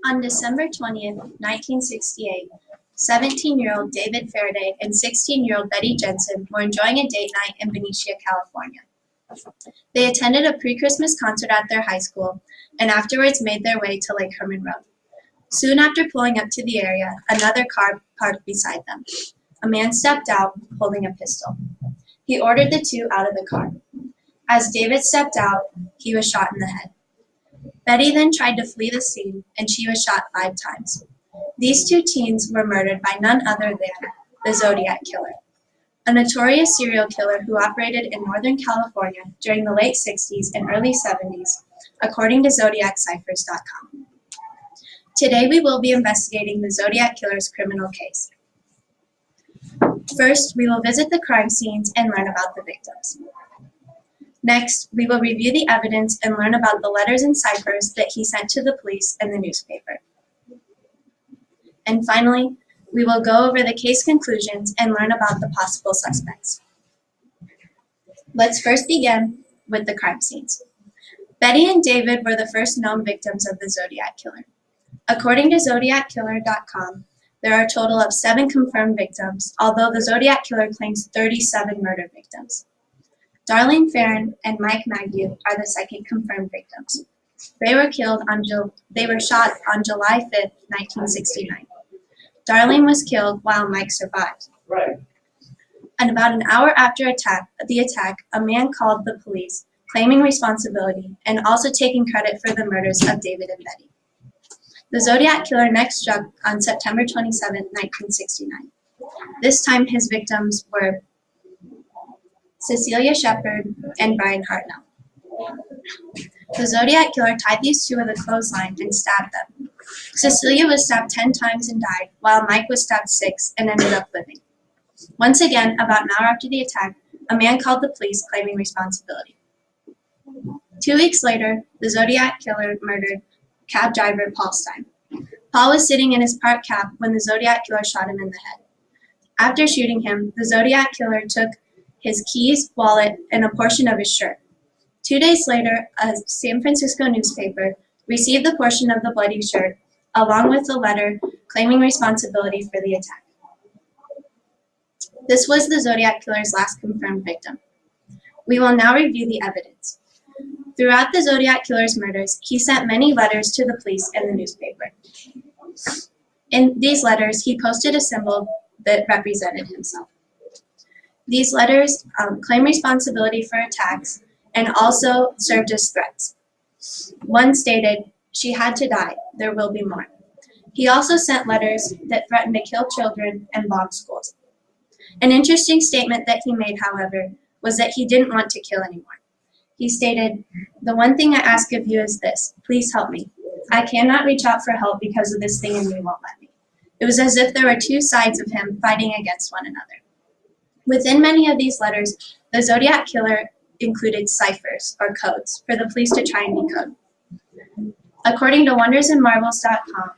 On December 20th, 1968, 17-year-old David Faraday and 16-year-old Betty Jensen were enjoying a date night in Benicia, California. They attended a pre-Christmas concert at their high school and afterwards made their way to Lake Herman Road. Soon after pulling up to the area, another car parked beside them. A man stepped out holding a pistol. He ordered the two out of the car. As David stepped out, he was shot in the head. Betty then tried to flee the scene, and she was shot 5 times. These 2 teens were murdered by none other than the Zodiac Killer, a notorious serial killer who operated in Northern California during the late 60s and early 70s, according to ZodiacCiphers.com. Today we will be investigating the Zodiac Killer's criminal case. First, we will visit the crime scenes and learn about the victims. Next, we will review the evidence and learn about the letters and ciphers that he sent to the police and the newspaper. And finally, we will go over the case conclusions and learn about the possible suspects. Let's first begin with the crime scenes. Betty and David were the first known victims of the Zodiac Killer. According to ZodiacKiller.com, there are a total of 7 confirmed victims, although the Zodiac Killer claims 37 murder victims. Darlene Farron and Mike Maggie are the second confirmed victims. They were shot on July 5th, 1969. Darlene was killed while Mike survived. Right. And about an hour after the attack, a man called the police, claiming responsibility and also taking credit for the murders of David and Betty. The Zodiac Killer next struck on September 27, 1969. This time his victims were Cecilia Shepard and Brian Hartnell. The Zodiac Killer tied these two with a clothesline and stabbed them. Cecilia was stabbed 10 times and died, while Mike was stabbed 6 and ended up living. Once again, about an hour after the attack, a man called the police claiming responsibility. 2 weeks later, the Zodiac Killer murdered cab driver Paul Stein. Paul was sitting in his parked cab when the Zodiac Killer shot him in the head. After shooting him, the Zodiac Killer took his keys, wallet, and a portion of his shirt. 2 days later, a San Francisco newspaper received the portion of the bloody shirt, along with a letter claiming responsibility for the attack. This was the Zodiac Killer's last confirmed victim. We will now review the evidence. Throughout the Zodiac Killer's murders, he sent many letters to the police and the newspaper. In these letters, he posted a symbol that represented himself. These letters claim responsibility for attacks and also served as threats. One stated, "She had to die, there will be more." He also sent letters that threatened to kill children and bomb schools. An interesting statement that he made, however, was that he didn't want to kill anymore. He stated, "The one thing I ask of you is this, please help me. I cannot reach out for help because of this thing in me won't let me." It was as if there were 2 sides of him fighting against one another. Within many of these letters, the Zodiac Killer included ciphers, or codes, for the police to try and decode. According to wondersandmarvels.com,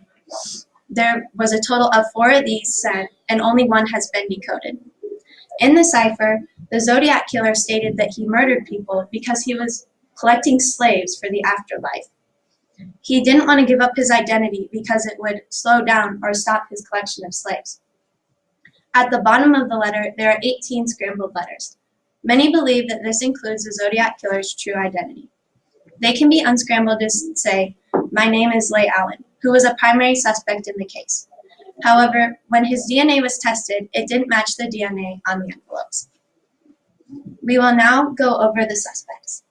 there was a total of 4 of these sent, and only 1 has been decoded. In the cipher, the Zodiac Killer stated that he murdered people because he was collecting slaves for the afterlife. He didn't want to give up his identity because it would slow down or stop his collection of slaves. At the bottom of the letter, there are 18 scrambled letters. Many believe that this includes the Zodiac Killer's true identity. They can be unscrambled to say, "My name is Leigh Allen," who was a primary suspect in the case. However, when his DNA was tested, it didn't match the DNA on the envelopes. We will now go over the suspects.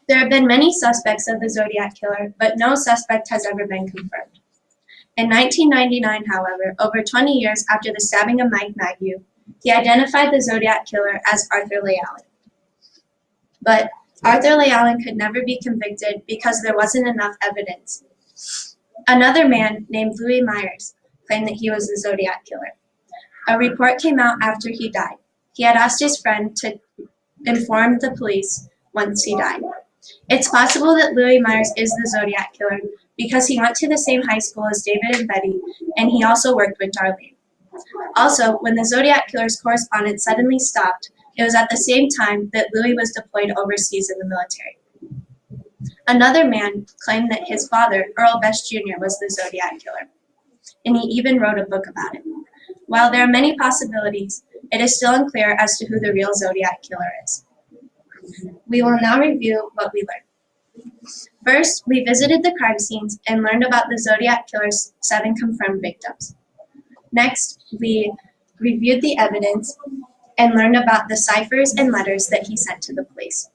There have been many suspects of the Zodiac Killer, but no suspect has ever been confirmed. In 1999, however, over 20 years after the stabbing of Mike Maggie, he identified the Zodiac Killer as Arthur Leigh Allen. But Arthur Leigh Allen could never be convicted because there wasn't enough evidence. Another man named Louis Myers claimed that he was the Zodiac Killer. A report came out after he died. He had asked his friend to inform the police once he died. It's possible that Louis Myers is the Zodiac Killer because he went to the same high school as David and Betty, and he also worked with Darlene. Also, when the Zodiac Killer's correspondence suddenly stopped, it was at the same time that Louis was deployed overseas in the military. Another man claimed that his father, Earl Best Jr., was the Zodiac killer, and he even wrote a book about it. While there are many possibilities, it is still unclear as to who the real Zodiac killer is. We will now review what we learned. First, we visited the crime scenes and learned about the Zodiac killer's 7 confirmed victims. Next, we reviewed the evidence and learned about the ciphers and letters that he sent to the police.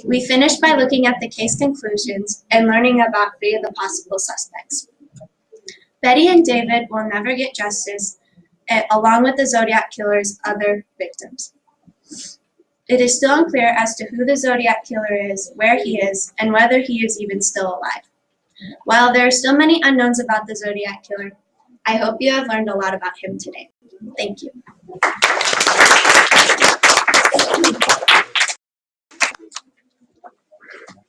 We finished by looking at the case conclusions and learning about 3 of the possible suspects. Betty and David will never get justice, along with the Zodiac killer's other victims. It is still unclear as to who the Zodiac killer is, where he is, and whether he is even still alive. While there are still many unknowns about the Zodiac killer, I hope you have learned a lot about him today. Thank you.